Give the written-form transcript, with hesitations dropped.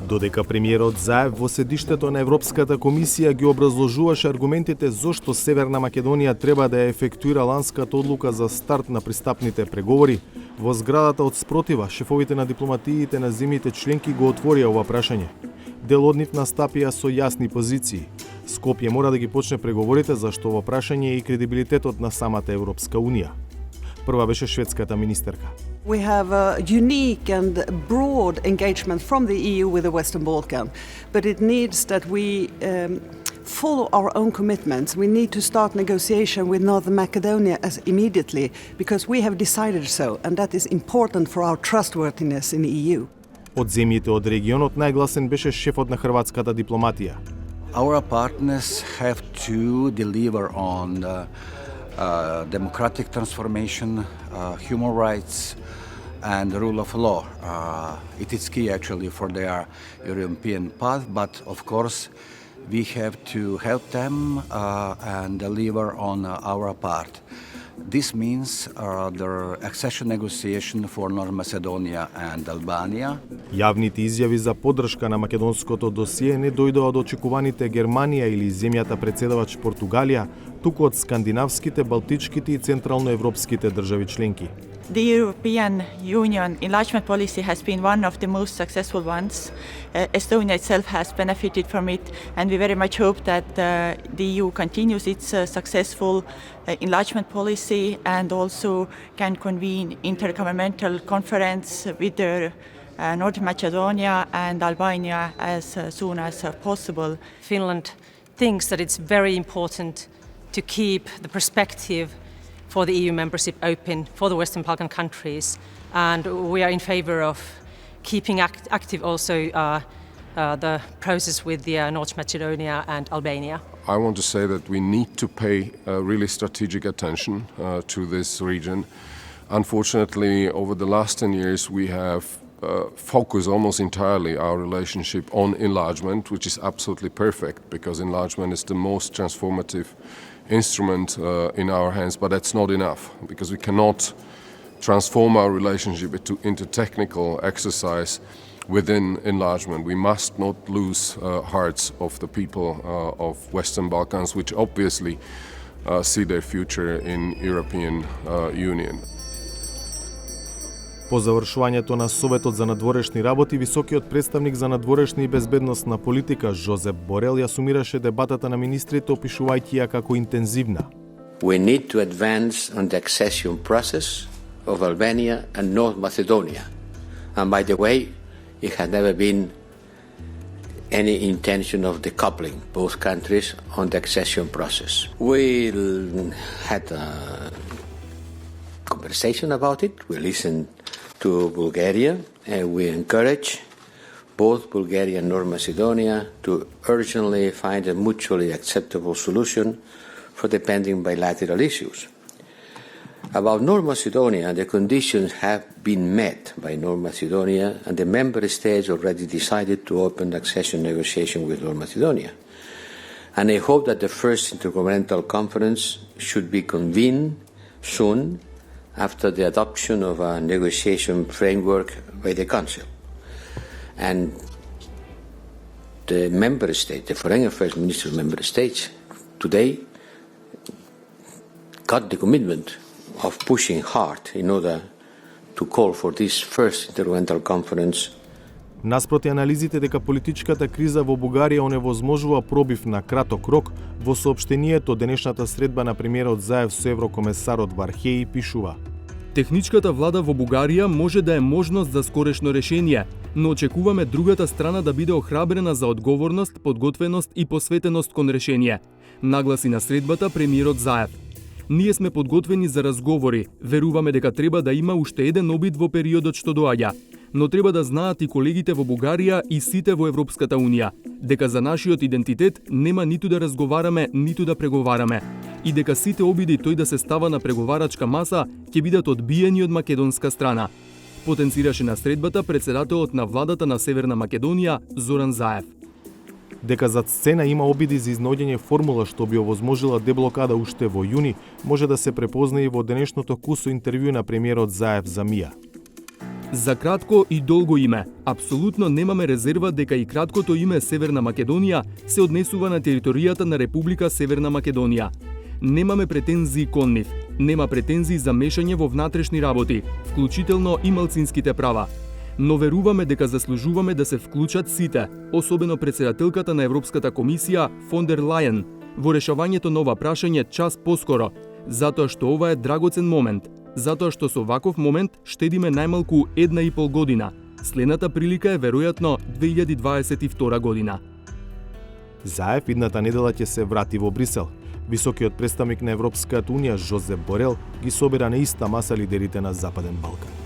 Додека премиерот Заев во седиштето на Европската комисија ги образложуваше аргументите зошто Северна Македонија треба да ја ефектуира ланската одлука за старт на пристапните преговори, во зградата од спротива шефовите на дипломатиите на земјите членки го отворија ова прашање. Дел од нив настапија со јасни позиции. Скопје мора да ги почне преговорите зашто во прашање е и кредибилитетот на самата Европска Унија. Прва беше шведската министерка. We have a unique and broad engagement from the EU with the Western Balkans, but it needs that we follow our own commitments. We need to start negotiation with Northern Macedonia as immediately because we have decided so, and that is important for our trustworthiness in the EU. Од земјите од регионот најгласен беше шефот на хрватската дипломатија. Our partners have to deliver on democratic transformation, human rights, and the rule of law. It is key actually for their European path, but of course we have to help them and deliver on our part. This means the accession negotiation for North Macedonia and Albania. Јавните изјави за поддршка на македонското досие не дојдоа од очекуваните Германија или земјата председавач Португалија, туку од скандинавските, балтичките и централноевропските држави членки. The European Union enlargement policy has been one of the most successful ones. Estonia itself has benefited from it, and we very much hope that the EU continues its successful enlargement policy and also can convene intergovernmental conference with North Macedonia and Albania as soon as possible. Finland thinks that it's very important to keep the perspective for the EU membership open for the Western Balkan countries, and we are in favor of keeping active also the process with the North Macedonia and Albania. I want to say that we need to pay really strategic attention to this region. Unfortunately, over the last 10 years we have focused almost entirely our relationship on enlargement, which is absolutely perfect because enlargement is the most transformative instrument in our hands, but that's not enough because we cannot transform our relationship into technical exercise within enlargement. We must not lose hearts of the people of Western Balkans, which obviously see their future in European Union. По завршувањето на Советот за надворешни работи, високиот представник за надворешна и безбедносна политика Жозеп Борел ја сумираше дебатата на министрите, опишувајќи ја како интензивна. We need to advance on the accession process of Albania and North Macedonia. And by the way, it has never been any intention of decoupling both countries on the accession process. We had a conversation about it. We listened to Bulgaria, and we encourage both Bulgaria and North Macedonia to urgently find a mutually acceptable solution for the pending bilateral issues. About North Macedonia, the conditions have been met by North Macedonia, and the member states already decided to open accession negotiation with North Macedonia. And I hope that the first intergovernmental conference should be convened soon after the adoption of a negotiation framework by the Council. And the member state, the foreign affairs ministers of member states, today got the commitment of pushing hard in order to call for this first intergovernmental conference. Наспроти анализите дека политичката криза во Бугарија оневозможува пробив на краток рок, во соопштението денешната средба на премиерот Заев со еврокомесарот Вархеи пишува: Техничката влада во Бугарија може да е можност за скорешно решение, но очекуваме другата страна да биде охрабрена за одговорност, подготвеност и посветеност кон решение, нагласи на средбата премиерот Заев. Ние сме подготвени за разговори, веруваме дека треба да има уште еден обид во периодот што доаѓа, но треба да знаат и колегите во Бугарија и сите во Европската Унија, дека за нашиот идентитет нема ниту да разговараме, ниту да преговараме, и дека сите обиди тој да се става на преговарачка маса ќе бидат одбиени од македонска страна. Потенцираше на средбата председателот на владата на Северна Македонија Зоран Заев. Дека зад сцена има обиди за изнаоѓање формула што би овозможила деблокада уште во јуни, може да се препозна и во денешното кусо интервју на премиерот Заев за МИА. За кратко и долго име, апсолутно немаме резерва дека и краткото име Северна Македонија се однесува на територијата на Република Северна Македонија. Немаме претензии кон нив, нема претензии за мешање во внатрешни работи, вклучително и малцинските права. Но веруваме дека заслужуваме да се вклучат сите, особено претседателката на Европската комисија фон дер Лајен, во решавањето на ова прашање час поскоро, затоа што ова е драгоцен момент, затоа што со ваков момент штедиме најмалку 1,5 година. Следната прилика е веројатно 2022 година. Заев идната недела ќе се врати во Брисел. Високиот представник на Европската унија Жозеп Борел ги собира на иста маса лидерите на Западен Балкан.